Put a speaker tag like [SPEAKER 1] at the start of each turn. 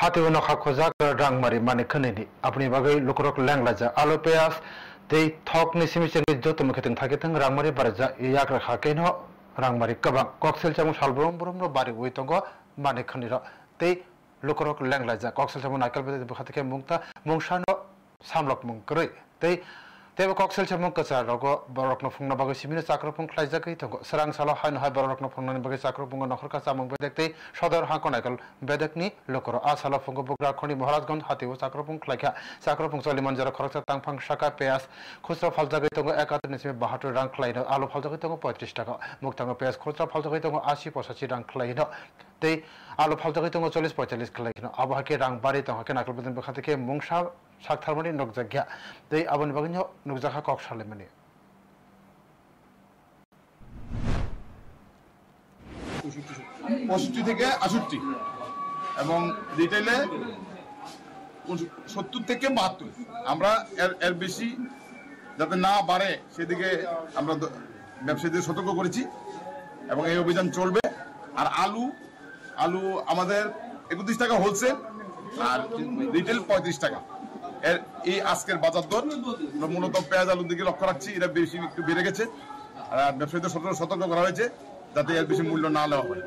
[SPEAKER 1] হাতে নখা খোজা রাংমারি মানে খনেনি আপনি বাগৈ লুকরক ল্যাংলাজা আলো পেঁয়াজ তেই থক নিসিমিচেনি যত মুখেতেন থাকে তেং রাংমারি বারজা ইয়াক রাখা কেন রাংমারি কবাং কক্সেল চামু সালব্রম ব্রহ্ম বারি উইতঙ্গ মানে খনির তেই লুকরক ল্যাংলাজা কক্সেল চামু নাইকেল বেদে বখা থেকে মুংতা মুংসানো সামলক মুংকরই তেই তেবো কক্সেল চামু কচা রগো বরকনো ফুংনা বাগৈ সিমিনে চাকরপুং খ্লাইজাকই তঙ্গ সরাং সালো হাইন হাই বরকনো ফুংনানি বাগৈ চাকরপুং নখর কাচা মুং বেদেকতেই সদর হাঁকো নাইকেল বেদেকনি লুকর आ सालो फुंग बुग्रा खनि महाराजगंज हातिव चाक्रपुं ख्लाइखा चाक्रपुं चलिमान जरा खरचा तांफां शाखा पेयाज खुचरा फालजागै तंग 71 रां ख्लाइनो आलु फालजागै तंग 35 टाका मुक्तांग पेयाज खुचरा फालजागै तंग 80 85 रां ख्लाइनो तै आलु फालजागै तंग 40 45 ख्लाइनो आबहाके रां बारि तंग के नाकल बदन बखाते के मुंगसा साकथारमनि नगजाग्या तै आबनि बागैनो नगजाखा कक्सालेमनि
[SPEAKER 2] 65 থেকে 68 এবং রিটেইলে 70 থেকে 72 আমরা এর বেশি যাতে না বাড়ে সেদিকে আমরা ব্যবসায়ীদের সতর্ক করেছি এবং এই অভিযান চলবে। আর আলু আমাদের 31 টাকা হোলসেল আর রিটেল 35 টাকা। এর এই আজকের বাজার দর মূলত পেঁয়াজ আলুর দিকে লক্ষ্য রাখছি, এটা বেশি একটু বেড়ে গেছে আর ব্যবসায়ীদের সতর্ক করা হয়েছে যাতে এর বেশি মূল্য না নেওয়া হয়।